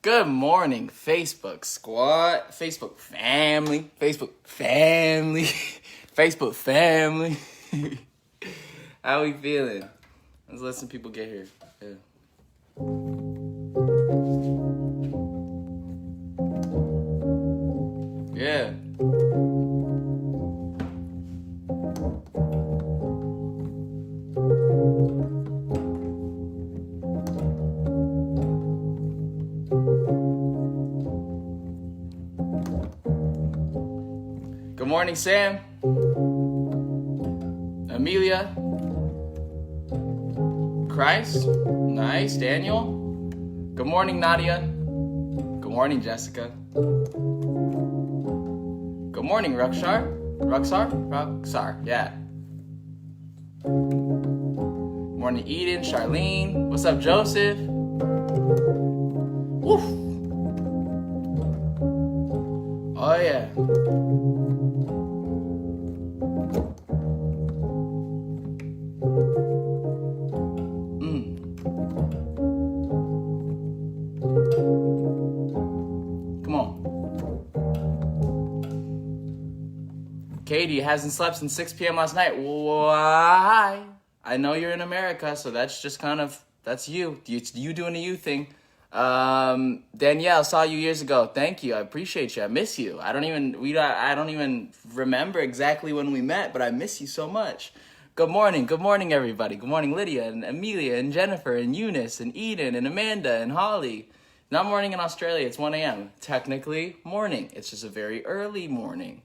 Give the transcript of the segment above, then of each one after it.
Good morning, Facebook squad, Facebook family, Facebook family, Facebook family. How we feeling? Let's let some people get here. Yeah. Good morning, Sam. Amelia. Christ. Nice. Daniel. Good morning, Nadia. Good morning, Jessica. Good morning, Ruxar, yeah. Good morning, Eden, Charlene. What's up, Joseph? Woof. Oh, yeah. Come on. Katie hasn't slept since 6 p.m. last night. Why? I know you're in America, so that's just that's you. It's you doing the you thing. Danielle, saw you years ago. Thank you. I appreciate you. I miss you. I don't even remember exactly when we met, but I miss you so much. Good morning, everybody. Good morning, Lydia and Amelia and Jennifer and Eunice and Eden and Amanda and Holly. Not morning in Australia. It's 1 a.m. Technically morning. It's just a very early morning.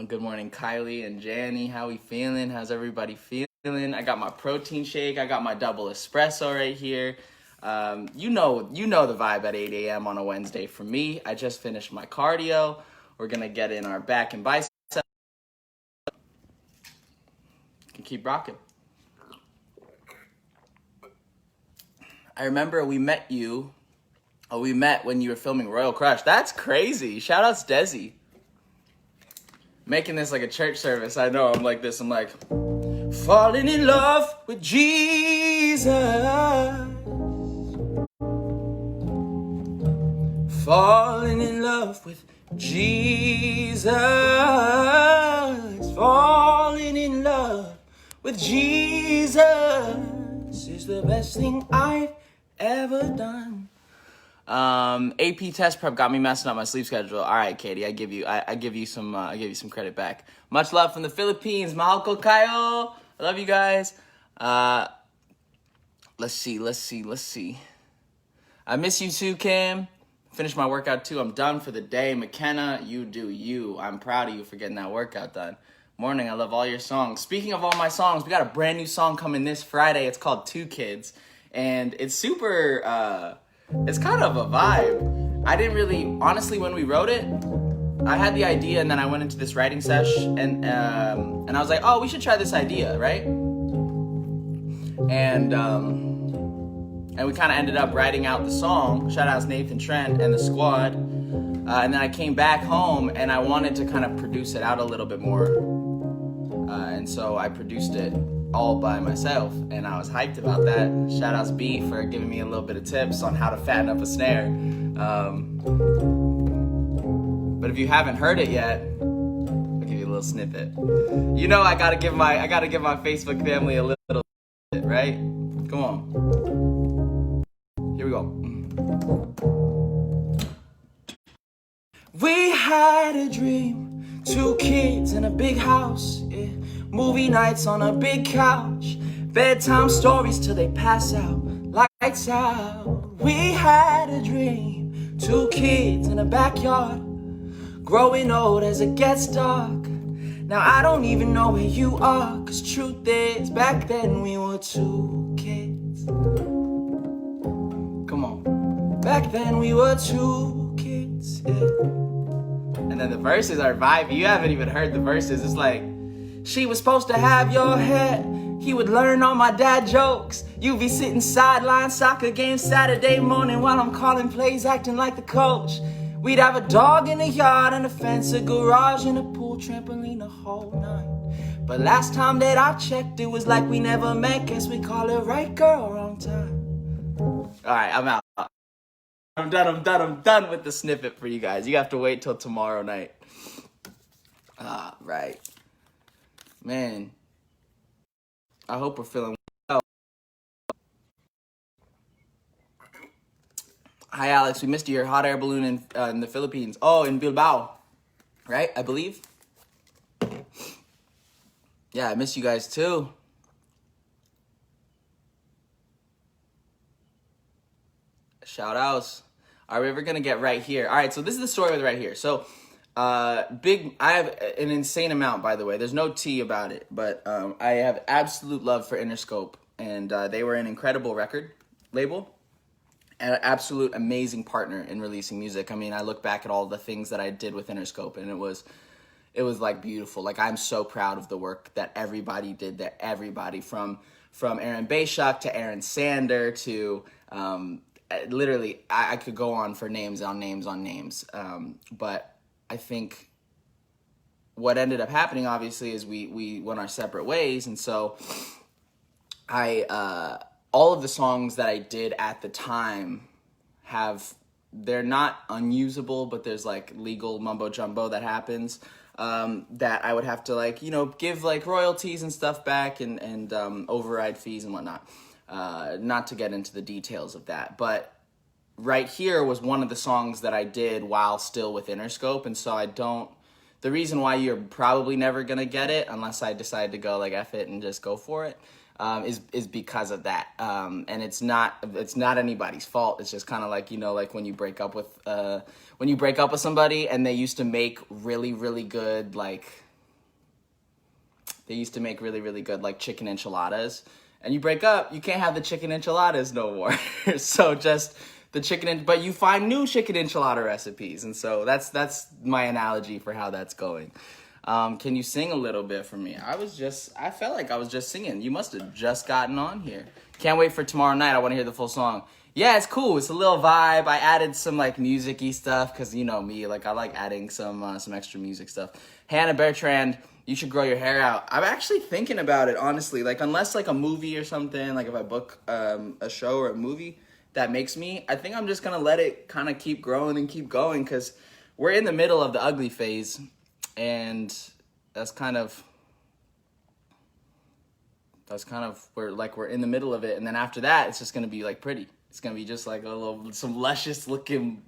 Good morning, Kylie and Janny. How we feeling? How's everybody feeling? I got my protein shake. I got my double espresso right here. You know the vibe at 8 a.m. on a Wednesday for me. I just finished my cardio. We're going to get in our back and bicep. Can keep rocking. I remember we met when you were filming Royal Crush. That's crazy. Shout outs Desi. Making this like a church service. I know, I'm like this. I'm like, falling in love with Jesus. Falling in love with Jesus. Falling in love with Jesus is the best thing I've ever done. AP test prep got me messing up my sleep schedule. All right, Katie, I give you some credit back. Much love from the Philippines. Mahal ko kayo. I love you guys. Let's see. I miss you too, Kim. Finished my workout too. I'm done for the day. McKenna, you do you. I'm proud of you for getting that workout done. Morning, I love all your songs. Speaking of all my songs, we got a brand new song coming this Friday. It's called Two Kids, and it's super. It's kind of a vibe. I didn't really, honestly, when we wrote it, I had the idea and then I went into this writing sesh and I was like, oh, we should try this idea, right? And we kind of ended up writing out the song. Shout outs Nathan Trent and the squad. And then I came back home and I wanted to kind of produce it out a little bit more. And so I produced it all by myself, and I was hyped about that. Shout outs B for giving me a little bit of tips on how to fatten up a snare. But if you haven't heard it yet, I'll give you a little snippet. You know I gotta give my Facebook family a little snippet, right? Come on. Here we go. We had a dream, 2 kids in a big house, yeah. Movie nights on a big couch, bedtime stories till they pass out, lights out. We had a dream, 2 kids in a backyard, growing old as it gets dark. Now I don't even know where you are, cause truth is, back then we were 2 kids. Come on. Back then we were 2 kids, yeah. And then the verses are vibey. You haven't even heard the verses. It's like, she was supposed to have your hair. He would learn all my dad jokes. You be sitting sideline soccer games Saturday morning while I'm calling plays, acting like the coach. We'd have a dog in the yard and a fence, a garage and a pool, trampoline, the whole night. But last time that I checked, it was like we never met. Guess we call it right girl, wrong time. All right, I'm out. I'm done with the snippet for you guys. You have to wait till tomorrow night. Right. Man, I hope we're feeling well. Hi, Alex. We missed you. Your hot air balloon in the Philippines. Oh, in Bilbao, right? I believe. Yeah, I miss you guys too. Shout outs. Are we ever gonna get right here? All right, so this is the story with right here. So, I have an insane amount, by the way. There's no tea about it, but I have absolute love for Interscope, and they were an incredible record label, and an absolute amazing partner in releasing music. I mean, I look back at all the things that I did with Interscope, and it was like beautiful. Like, I'm so proud of the work that everybody did. That everybody from Aaron Bayshuk to Aaron Sander to literally, I could go on for names on names on names. But I think what ended up happening, obviously, is we went our separate ways, and so all of the songs that I did at the time they're not unusable, but there's like legal mumbo jumbo that happens that I would have to like, give like royalties and stuff back and override fees and whatnot. Not to get into the details of that, but Right Here was one of the songs that I did while still with Interscope, and so the reason why you're probably never gonna get it unless I decide to go like F it and just go for it, is because of that. And it's not anybody's fault. It's just kind of like, like when you break up with somebody and they used to make really, really good like chicken enchiladas, and you break up, you can't have the chicken enchiladas no more. So just but you find new chicken enchilada recipes, and so that's my analogy for how that's going. Can you sing a little bit for me? I felt like I was just singing. You must have just gotten on here. Can't wait for tomorrow night. I want to hear the full song. Yeah, it's cool. It's a little vibe. I added some like music-y stuff because you know me, like I like adding some extra music stuff. Hannah Bertrand, you should grow your hair out. I'm actually thinking about it, honestly. Like unless like a movie or something, like if I book a show or a movie that makes me, I think I'm just gonna let it kind of keep growing and keep going because we're in the middle of the ugly phase, and that's kind of we're in the middle of it, and then after that it's just gonna be like pretty. It's gonna be just like some luscious looking,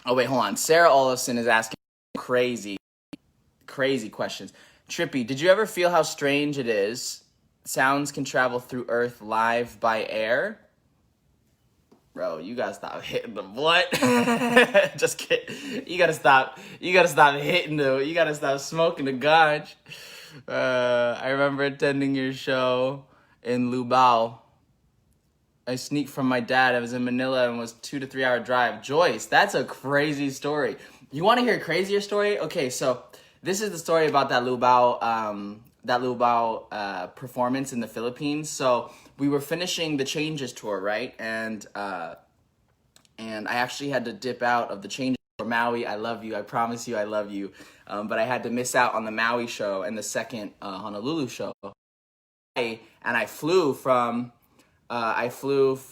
Oh wait, hold on. Sarah Olafson is asking crazy questions. Trippy, did you ever feel how strange it is? Sounds can travel through Earth live by air. Bro, you gotta stop hitting the what? Just kidding. You gotta stop hitting you gotta stop smoking the ganj. I remember attending your show in Lubao. I sneaked from my dad. I was in Manila and was 2 to 3 hour drive. Joyce, that's a crazy story. You want to hear a crazier story? Okay, so this is the story about that Lubao performance in the Philippines. So we were finishing the Changes tour, right? And I actually had to dip out of the Changes for Maui. I love you. I promise you, I love you. But I had to miss out on the Maui show and the second Honolulu show. And I flew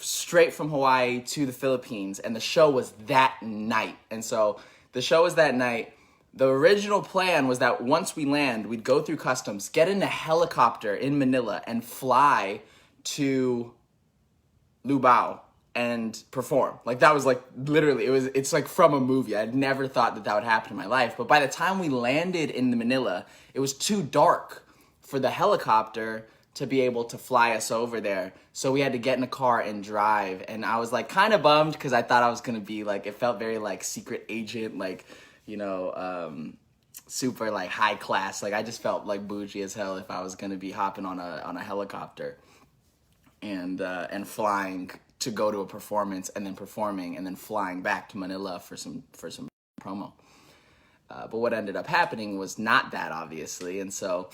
straight from Hawaii to the Philippines, and the show was that night. And so the show was that night. The original plan was that once we land, we'd go through customs, get in a helicopter in Manila, and fly to Lubao and perform. Like that was like literally, it's like from a movie. I'd never thought that would happen in my life. But by the time we landed in the Manila, it was too dark for the helicopter to be able to fly us over there. So we had to get in a car and drive. And I was like kind of bummed because I thought I was going to be like, it felt very like secret agent, like, super like high class. Like I just felt like bougie as hell if I was going to be hopping on a helicopter and flying to go to a performance and then performing and then flying back to Manila for some promo. But what ended up happening was not that, obviously. And so,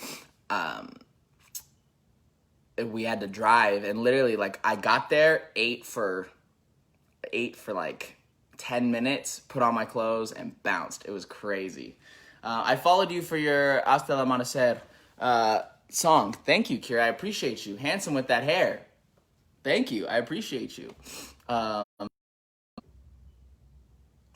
we had to drive, and literally like I got there, ate for like 10 minutes, put on my clothes and bounced. It was crazy. I followed you for your Hasta el Amanecer. song. Thank you, Kira. I appreciate you. Handsome with that hair. Thank you. I appreciate you. Um,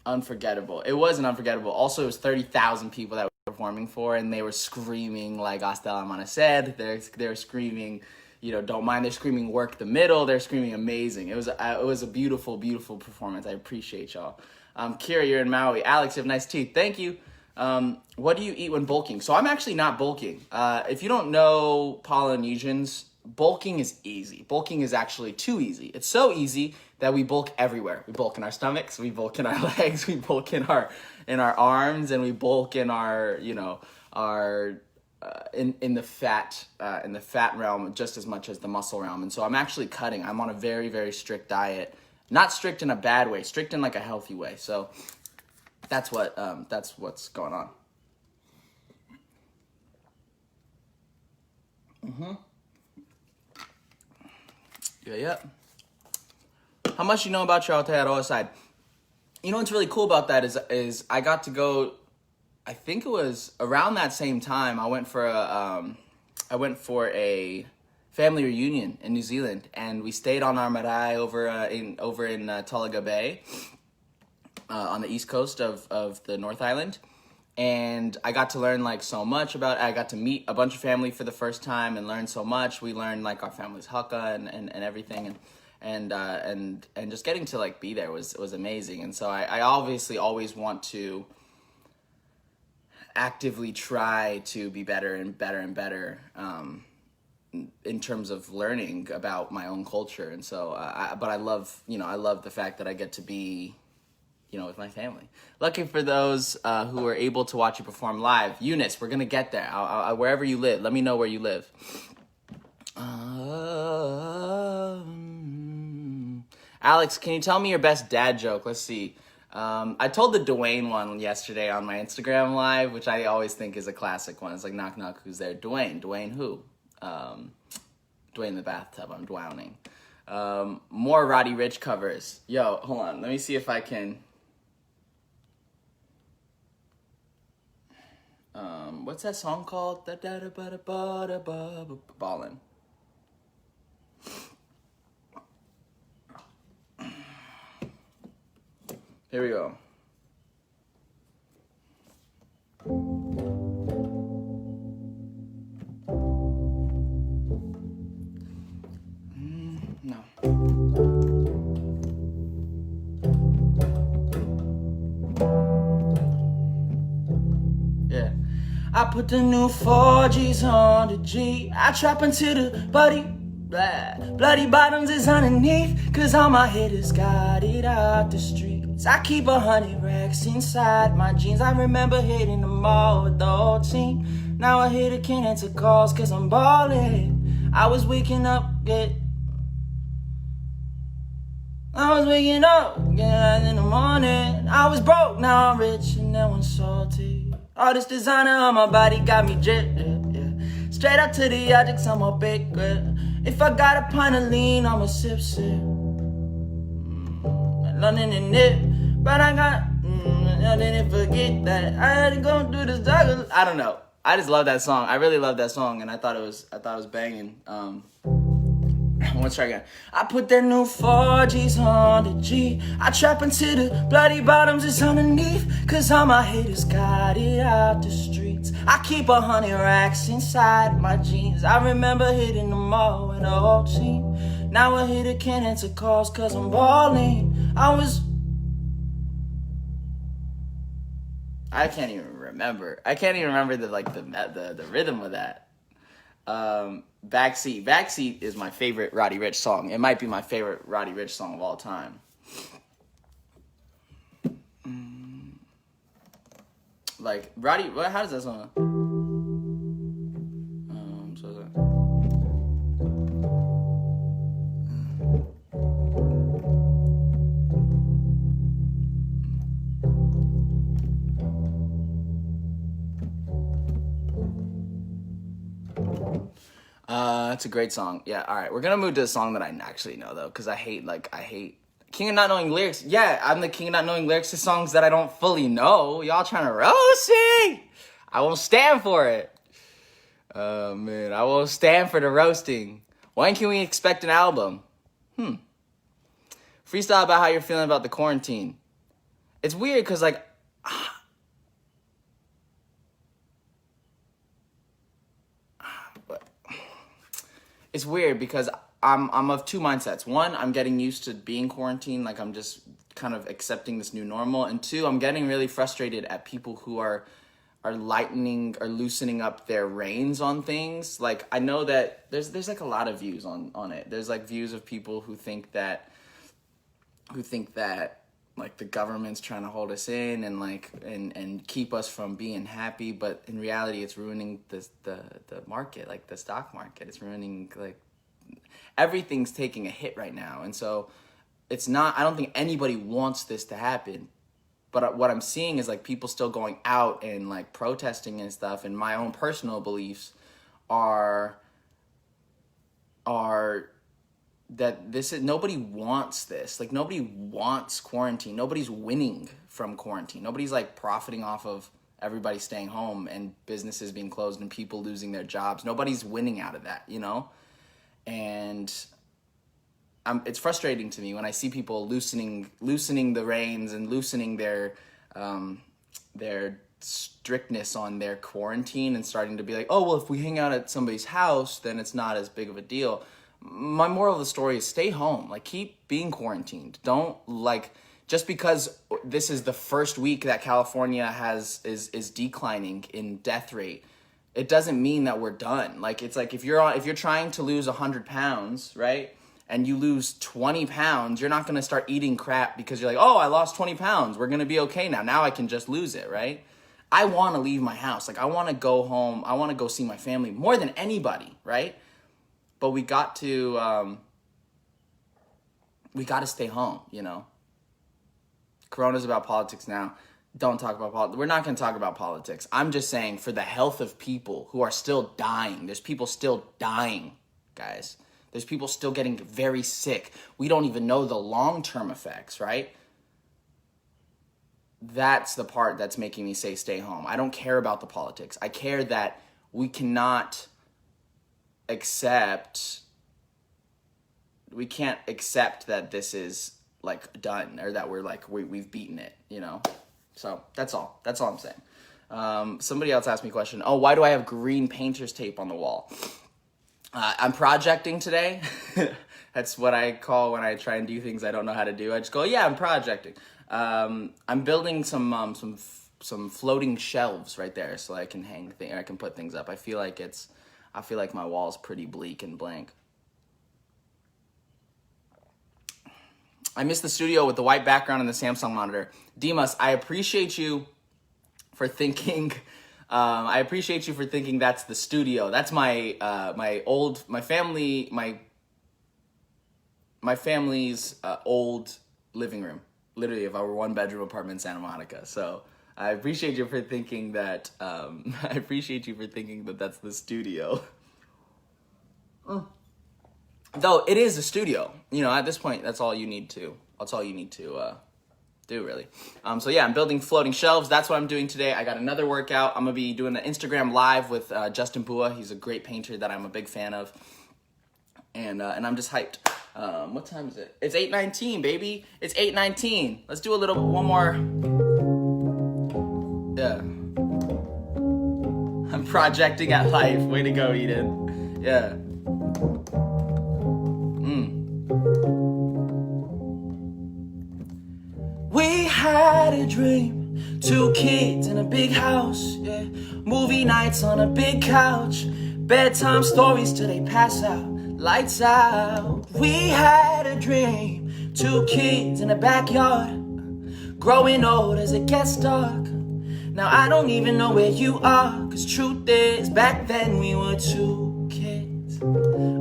unforgettable. It wasn't unforgettable. Also, it was 30,000 people that were performing for, and they were screaming like Hasta la Amanecer. They're screaming, don't mind. They're screaming work the middle. They're screaming amazing. It was a beautiful, beautiful performance. I appreciate y'all. Kira, you're in Maui. Alex, you have nice teeth. Thank you. What do you eat when bulking? So I'm actually not bulking. If you don't know Polynesians, bulking is easy. Bulking is actually too easy. It's so easy that we bulk everywhere. We bulk in our stomachs, we bulk in our legs, we bulk in our arms, and we bulk in our in the fat realm just as much as the muscle realm. And so I'm actually cutting. I'm on a very, very strict diet. Not strict in a bad way, strict in like a healthy way. So that's what's going on. Yeah. How much you know about your Aotearoa side? You know what's really cool about that is I got to go. I think it was around that same time I went for a family reunion in New Zealand, and we stayed on our marae over in Tolaga Bay, on the east coast of the North Island. And I got to learn like so much about it. I got to meet a bunch of family for the first time and learn so much. We learned like our family's haka and everything, and just getting to like be there was amazing. And so I obviously always want to actively try to be better and better and better in terms of learning about my own culture. And so but I love the fact that I get to be with my family. Lucky for those who are able to watch you perform live. Eunice, we're gonna get there. Wherever you live, let me know where you live. Alex, can you tell me your best dad joke? Let's see. I told the Dwayne one yesterday on my Instagram live, which I always think is a classic one. It's like, knock, knock, who's there? Dwayne who? Dwayne in the bathtub, I'm drowning. More Roddy Ricch covers. Yo, hold on. Let me see if I can... what's that song called? Ballin'. Here we go. No. Yeah. I put the new 4Gs on the G. I trap into the bloody bottoms is underneath, cause all my hitters got it out the streets. I keep 100 racks inside my jeans. I remember hitting the mall with the whole team. Now I hit a can't answer calls cause I'm ballin'. I was waking up, getting in the morning. I was broke, now I'm rich, and now I'm salty. All this designer on my body got me dripped, yeah. Straight up to the objects, I'm a big grip. If I got a pint of lean, I'm a sip. Nothing in it, but I got, I didn't forget that I had to go through this dog. I don't know. I just love that song. I really love that song, and I thought it was banging. Let's try again. I put that new 4Gs on the G. I trap into the bloody bottoms, it's underneath, cause all my haters got it out the streets. I keep 100 racks inside my jeans. I remember hitting the mall with the whole team. Now a hitter can't answer calls cause I'm balling. I can't even remember the rhythm of that. Backseat is my favorite Roddy Ricch song. It might be my favorite Roddy Ricch song of all time. Like Roddy, how does that song? That's a great song. Yeah, all right. We're going to move to a song that I actually know, though, because I hate King of Not Knowing Lyrics. Yeah, I'm the king of not knowing lyrics to songs that I don't fully know. Y'all trying to roast me? I won't stand for it. Oh, man. I will stand for the roasting. When can we expect an album? Freestyle about how you're feeling about the quarantine. It's weird because, like, it's weird because I'm of two mindsets. One, I'm getting used to being quarantined. Like, I'm just kind of accepting this new normal. And two, I'm getting really frustrated at people who are lightening or loosening up their reins on things. Like, I know that there's like a lot of views on it. There's like views of people who think that like the government's trying to hold us in and like and keep us from being happy, but in reality it's ruining the market, like the stock market. It's ruining, like, everything's taking a hit right now. And so it's not, I don't think anybody wants this to happen. But what I'm seeing is like people still going out and like protesting and stuff. And my own personal beliefs are that this is, nobody wants this. Like, nobody wants quarantine. Nobody's winning from quarantine. Nobody's like profiting off of everybody staying home and businesses being closed and people losing their jobs. Nobody's winning out of that, you know? And it's frustrating to me when I see people loosening the reins and loosening their strictness on their quarantine and starting to be like, oh, well, if we hang out at somebody's house, then it's not as big of a deal. My moral of the story is stay home. Like, keep being quarantined. Don't, like, just because this is the first week that California is declining in death rate, it doesn't mean that we're done. Like, it's like if you're trying to lose 100 pounds, right? And you lose 20 pounds, you're not going to start eating crap because you're like, oh, I lost 20 pounds. We're going to be okay now. Now I can just lose it, right? I want to leave my house. Like, I want to go home. I want to go see my family more than anybody, right? But we got to stay home, you know? Corona's about politics now. Don't talk about politics. We're not going to talk about politics. I'm just saying, for the health of people who are still dying. There's people still dying, guys. There's people still getting very sick. We don't even know the long-term effects, right? That's the part that's making me say stay home. I don't care about the politics. I care that we can't accept that this is like done, or that we're like we've beaten it, you know? So that's all I'm saying. Somebody else asked me a question. Oh, why do I have green painter's tape on the wall? I'm projecting today. That's what I call when I try and do things I don't know how to do. I just go, yeah, I'm projecting. I'm building some floating shelves right there so I can I can put things up. I feel like my wall's pretty bleak and blank. I miss the studio with the white background and the Samsung monitor. Dimas, I appreciate you for thinking. I appreciate you for thinking that's the studio. That's my family's old living room. Literally, if I were one bedroom apartment in Santa Monica. So I appreciate you for thinking that. I appreciate you for thinking that that's the studio. Though it is a studio, you know. At this point, that's all you need to do, really. So yeah, I'm building floating shelves. That's what I'm doing today. I got another workout. I'm gonna be doing an Instagram live with Justin Bua. He's a great painter that I'm a big fan of, and I'm just hyped. What time is it? It's 8:19, baby. It's 8:19. Let's do one more. Yeah. I'm projecting at life. Way to go, Eden. Yeah. We had a dream, 2 kids in a big house, yeah. Movie nights on a big couch, bedtime stories till they pass out, lights out. We had a dream, 2 kids in a backyard, growing old as it gets dark. Now I don't even know where you are, cause truth is, back then we were 2 kids.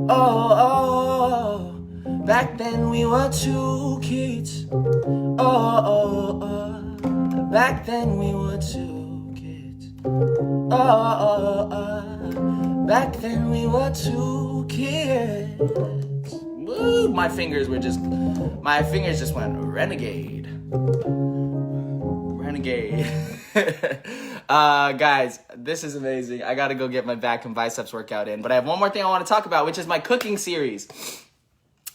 Oh, back then we were 2 kids. Back then we were 2 kids. Back then we were 2 kids. Woo, my fingers just went renegade. Guys, this is amazing. I gotta go get my back and biceps workout in. But I have one more thing I want to talk about, which is my cooking series.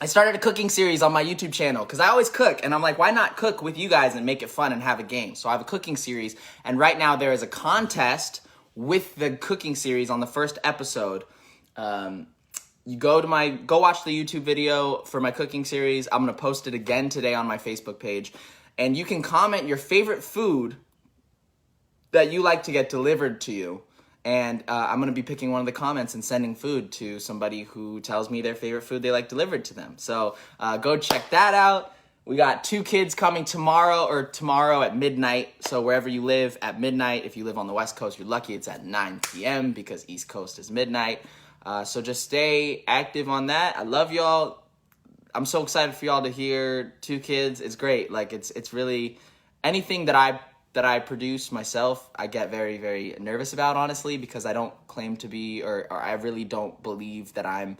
I started a cooking series on my YouTube channel because I always cook, and I'm like, why not cook with you guys and make it fun and have a game? So I have a cooking series, and right now there is a contest with the cooking series on the first episode. You go watch the YouTube video for my cooking series. I'm gonna post it again today on my Facebook page, and you can comment your favorite food that you like to get delivered to you. And I'm going to be picking one of the comments and sending food to somebody who tells me their favorite food they like delivered to them. So go check that out. We got 2 kids coming tomorrow at midnight. So wherever you live at midnight, if you live on the West Coast, you're lucky it's at 9 p.m. because East Coast is midnight. So just stay active on that. I love y'all. I'm so excited for y'all to hear 2 kids. It's great. Like it's really anything that I produce myself, I get very, very nervous about, honestly, because I don't claim to be, or I really don't believe that I'm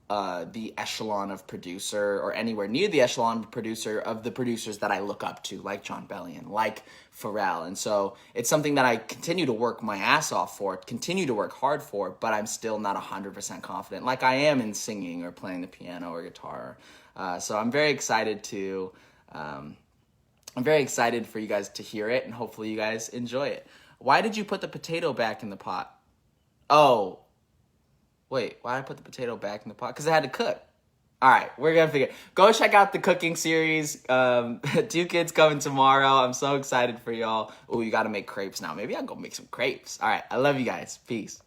the echelon of producer or anywhere near the echelon of producer of the producers that I look up to, like John Bellion, like Pharrell. And so it's something that I continue to work my ass off for, continue to work hard for, but I'm still not 100% confident like I am in singing or playing the piano or guitar. So I'm very excited for you guys to hear it, and hopefully you guys enjoy it. Why did you put the potato back in the pot? Oh, wait, why did I put the potato back in the pot? Because I had to cook. All right, we're going to figure it. Go check out the cooking series. 2 kids coming tomorrow. I'm so excited for y'all. Oh, you got to make crepes now. Maybe I'll go make some crepes. All right, I love you guys. Peace.